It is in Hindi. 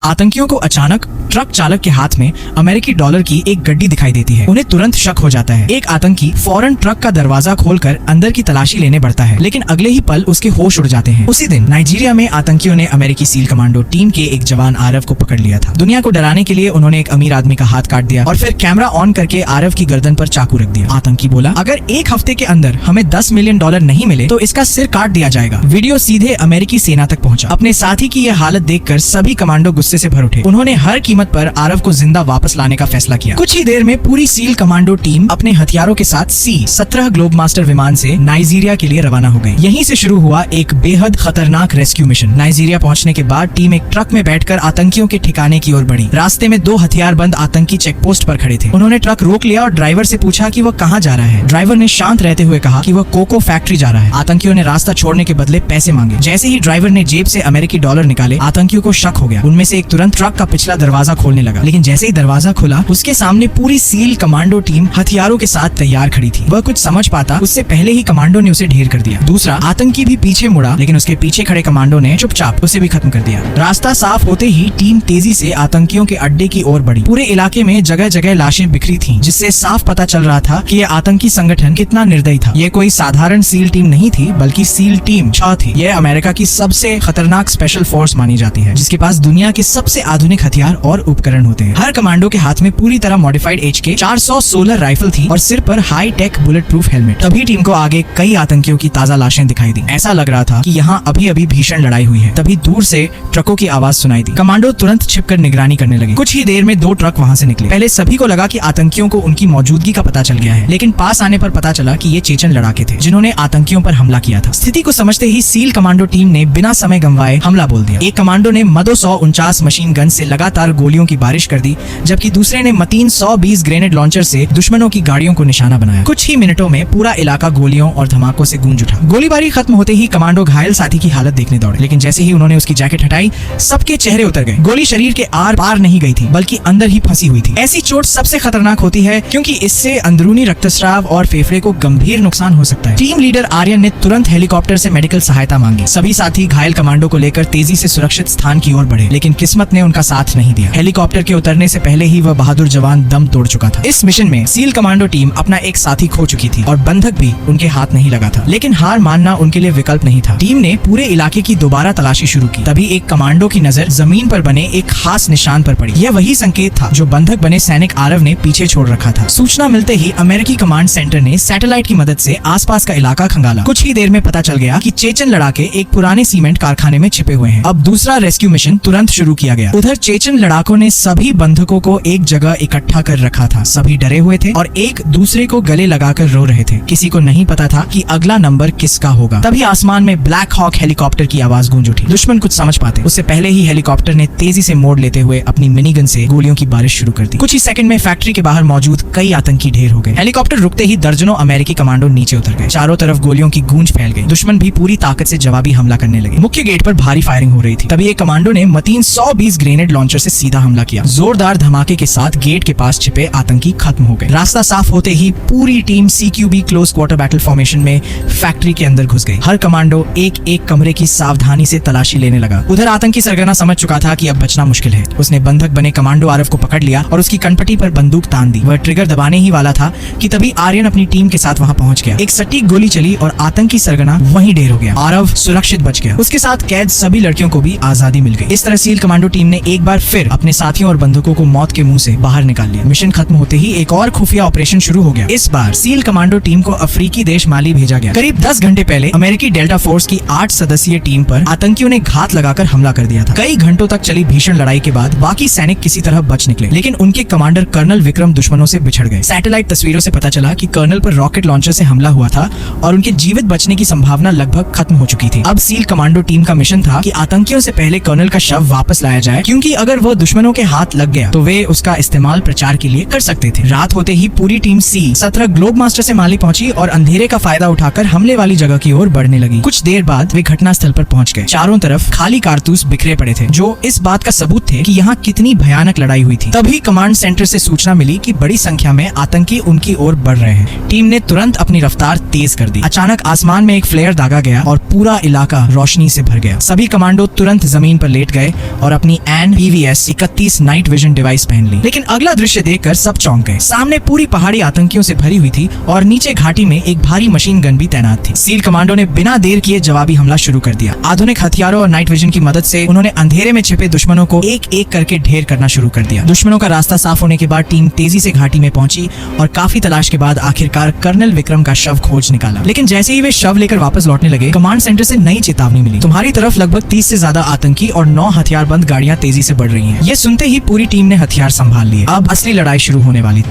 आतंकियों को अचानक ट्रक चालक के हाथ में अमेरिकी डॉलर की एक गड्डी दिखाई देती है। उन्हें तुरंत शक हो जाता है। एक आतंकी फौरन ट्रक का दरवाजा खोलकर अंदर की तलाशी लेने बढ़ता है, लेकिन अगले ही पल उसके होश उड़ जाते हैं। उसी दिन नाइजीरिया में आतंकियों ने अमेरिकी सील कमांडो टीम के एक जवान आरव को पकड़ लिया था। दुनिया को डराने के लिए उन्होंने एक अमीर आदमी का हाथ काट दिया और फिर कैमरा ऑन करके आरव की गर्दन पर चाकू रख दिया। आतंकी बोला, अगर एक हफ्ते के अंदर हमें $10 मिलियन नहीं मिले तो इसका सिर काट दिया जाएगा। वीडियो सीधे अमेरिकी सेना तक पहुंचा। अपने साथी की यह हालत देखकर सभी कमांडो गुस्से से भर उठे। उन्होंने हर कीमत पर आरव को जिंदा वापस लाने का फैसला किया। कुछ ही देर में पूरी सील कमांडो टीम अपने हथियारों के साथ C-17 ग्लोब मास्टर विमान से नाइजीरिया के लिए रवाना हो गई। यहीं से शुरू हुआ एक बेहद खतरनाक रेस्क्यू मिशन। नाइजीरिया पहुंचने के बाद टीम एक ट्रक में बैठकर आतंकियों के ठिकाने की ओर बढ़ी। रास्ते में 2 हथियारबंद आतंकी चेकपोस्ट पर खड़े थे। उन्होंने ट्रक रोक लिया और ड्राइवर से पूछा कि वह कहाँ जा रहा है। ड्राइवर ने शांत रहते हुए कहा कि वह कोको फैक्ट्री जा रहा है। आतंकियों ने रास्ता छोड़ने के बदले पैसे मांगे। जैसे ही ड्राइवर ने जेब से अमेरिकी डॉलर निकाले, आतंकियों को शक हो गया। उनमें से एक तुरंत ट्रक का पिछला दरवाजा खोलने लगा, लेकिन जैसे ही दरवाजा खुला उसके सामने पूरी सील कमांडो टीम हथियारों के साथ तैयार खड़ी थी। वह कुछ समझ पाता उससे पहले ही कमांडो ने उसे ढेर कर दिया। दूसरा आतंकी भी पीछे मुड़ा, लेकिन उसके पीछे खड़े कमांडो ने चुपचाप उसे भी खत्म कर दिया। रास्ता साफ होते ही टीम तेजी से आतंकियों के अड्डे की ओर बढ़ी। पूरे इलाके में जगह जगह लाशें बिखरी थी, जिससे साफ पता चल रहा था कि यह आतंकी संगठन कितना निर्दयी था। यह कोई साधारण सील टीम नहीं थी, बल्कि सील टीम 6 थी। यह अमेरिका की सबसे खतरनाक स्पेशल फोर्स मानी जाती है, जिसके पास दुनिया के सबसे आधुनिक हथियार और उपकरण होते हैं। हर कमांडो के हाथ में पूरी तरह मॉडिफाइड HK 416 राइफल थी और सिर पर high tech bullet proof helmet. तभी टीम को आगे कई आतंकियों की ताजा लाशें दिखाई दी। ऐसा लग रहा था कि यहाँ अभी अभी भीषण लड़ाई हुई है। तभी दूर से ट्रकों की आवाज सुनाई दी। कमांडो तुरंत छिपकर निगरानी करने लगे। कुछ ही देर में 2 ट्रक वहाँ से निकले। पहले सभी को लगा कि आतंकियों को उनकी मौजूदगी का पता चल गया है, लेकिन पास आने पर पता चला कि ये चेचन लड़ाके थे, जिन्होंने आतंकियों पर हमला किया था। स्थिति को समझते ही सील कमांडो टीम ने बिना समय गंवाए हमला बोल दिया। एक कमांडो ने मदो 149 मशीन गन से लगातार गोलियों की बारिश कर दी, जबकि दूसरे ने मतीन 120 ग्रेनेड लॉन्चर से दुश्मनों की गाड़ियों को निशाना बनाया। कुछ ही मिनटों में पूरा इलाका गोलियों और धमाकों से गूंज उठा। गोलीबारी खत्म होते ही कमांडो घायल साथी की हालत देखने दौड़े, लेकिन जैसे ही उन्होंने उसकी जैकेट हटाई, सबके चेहरे उतर गए। गोली शरीर के आर पार नहीं गई थी, बल्कि अंदर ही फंसी हुई थी। ऐसी चोट सबसे खतरनाक होती है, क्योंकि इससे अंदरूनी रक्तस्राव और फेफड़े को गंभीर नुकसान हो सकता है। टीम लीडर आर्यन ने तुरंत हेलीकॉप्टर से मेडिकल सहायता मांगी। सभी साथी घायल कमांडो को लेकर तेजी से सुरक्षित स्थान की ओर बढ़े, लेकिन किस्मत ने उनका साथ नहीं दिया। हेलीकॉप्टर के उतरने से पहले ही वह बहादुर जवान दम तोड़ चुका था। इस मिशन में सील कमांडो टीम अपना एक साथी खो चुकी थी और बंधक भी उनके हाथ नहीं लगा था, लेकिन हार मानना उनके लिए विकल्प नहीं था। टीम ने पूरे इलाके की दोबारा तलाशी शुरू की। तभी एक कमांडो की नजर जमीन पर बने एक खास निशान पर पड़ी। यह वही संकेत था जो बंधक बने सैनिक आरव ने पीछे छोड़ रखा था। सूचना मिलते ही अमेरिकी कमांड सेंटर ने सैटेलाइट की मदद से आसपास का इलाका खंगाला। कुछ ही देर में पता चल गया कि चेचन लड़ाके एक पुराने सीमेंट कारखाने में छिपे हुए हैं। अब दूसरा रेस्क्यू मिशन तुरंत शुरू किया गया। उधर चेचन लड़ाकों ने सभी बंधकों को एक जगह इकट्ठा कर रखा था। सभी डरे हुए थे और एक दूसरे को गले लगाकर रो रहे थे। किसी को नहीं पता था कि अगला नंबर किसका होगा। तभी आसमान में ब्लैक हॉक हेलीकॉप्टर की आवाज गूंज उठी। दुश्मन कुछ समझ पाते उससे पहले ही हेलीकॉप्टर ने तेजी से मोड़ लेते हुए अपनी मिनी गन से गोलियों की बारिश शुरू कर दी। कुछ ही सेकंड में फैक्ट्री के बाहर मौजूद कई आतंकी ढेर हो गए। हेलीकॉप्टर रुकते ही दर्जनों अमेरिकी कमांडो नीचे उतर गए। चारों तरफ गोलियों की गूंज फैल गई। दुश्मन भी पूरी ताकत से जवाबी हमला करने लगे। मुख्य गेट पर भारी फायरिंग हो रही थी। तभी एक कमांडो ने मतीन 120 ग्रेनेड लॉन्चर से सीधा हमला किया। जोरदार धमाके के साथ गेट के पास छिपे आतंकी खत्म हो गए। रास्ता साफ होते ही पूरी team CQB close quarter battle formation में फैक्ट्री के अंदर घुस गई। हर कमांडो एक एक कमरे की सावधानी से तलाशी लेने लगा। उधर आतंकी सरगना समझ चुका था कि अब बचना मुश्किल है। उसने बंधक बने कमांडो आरव को पकड़ लिया और उसकी कनपटी पर बंदूक तान दी। वह ट्रिगर दबाने ही वाला था कि तभी आर्यन अपनी टीम के साथ वहां पहुंच गया। एक सटीक गोली चली और आतंकी सरगना वहीं ढेर हो गया। आरव सुरक्षित बच गया। उसके साथ कैद सभी लड़कियों को भी आजादी मिल गई। इस तरह सील कमांडो टीम ने एक बार फिर अपने साथियों और बंधकों को मौत के मुंह से बाहर निकाल लिया। मिशन खत्म होते ही एक और खुफिया ऑपरेशन शुरू हो गया। इस बार सील कमांडो टीम को अफ्रीकी देश माली भेजा गया। करीब 10 घंटे पहले अमेरिकी डेल्टा फोर्स की 8 सदस्यीय टीम पर आतंकियों ने घात लगाकर हमला कर दिया था। कई घंटों तक चली भीषण लड़ाई के बाद बाकी सैनिक किसी तरह बच निकले, लेकिन उनके कमांडर कर्नल विक्रम दुश्मनों से बिछड़ गए। सैटेलाइट तस्वीरों से पता चला कि कर्नल पर रॉकेट लॉन्चर से हमला हुआ था और उनके जीवित बचने की संभावना लगभग खत्म हो चुकी थी। अब सील कमांडो टीम का मिशन था कि आतंकियों से पहले कर्नल का शव वापस लाया जाए, क्योंकि अगर वो दुश्मनों के हाथ लग गया तो वे उसका इस्तेमाल प्रचार के लिए कर सकते थे। रात होते ही पूरी टीम C-17 ग्लोब मास्टर से माली पहुंची और अंधेरे का फायदा उठाकर हमले वाली जगह की ओर बढ़ने लगी। कुछ देर बाद वे घटना स्थल पर पहुंच गए। चारों तरफ खाली कारतूस बिखरे पड़े थे, जो इस बात का सबूत थे कि यहाँ कितनी भयानक लड़ाई हुई थी। तभी कमांड सेंटर से सूचना मिली कि बड़ी संख्या में आतंकी उनकी ओर बढ़ रहे हैं। टीम ने तुरंत अपनी रफ्तार तेज कर दी। अचानक आसमान में एक फ्लेयर दागा गया और पूरा इलाका रोशनी से भर गया। सभी कमांडो तुरंत जमीन पर लेट गए और और अपनी N PVS 31 night vision device पहन ली। लेकिन अगला दृश्य देखकर सब चौंक गए। सामने पूरी पहाड़ी आतंकियों से भरी हुई थी और नीचे घाटी में एक भारी मशीन गन भी तैनात थी। सील कमांडो ने बिना देर किए जवाबी हमला शुरू कर दिया। आधुनिक हथियारों और नाइट विजन की मदद से उन्होंने अंधेरे में छिपे दुश्मनों को एक एक करके ढेर करना शुरू कर दिया। दुश्मनों का रास्ता साफ होने के बाद टीम तेजी से घाटी में पहुंची और काफी तलाश के बाद आखिरकार कर्नल विक्रम का शव खोज निकाला। लेकिन जैसे ही वे शव लेकर वापस लौटने लगे, कमांड सेंटर से नई चेतावनी मिली। तुम्हारी तरफ लगभग 30 से ज्यादा आतंकी और 9 हथियारबंद गाड़ियां तेजी से बढ़ रही हैं। ये सुनते ही पूरी टीम ने हथियार संभाल लिए। अब असली लड़ाई शुरू होने वाली थी।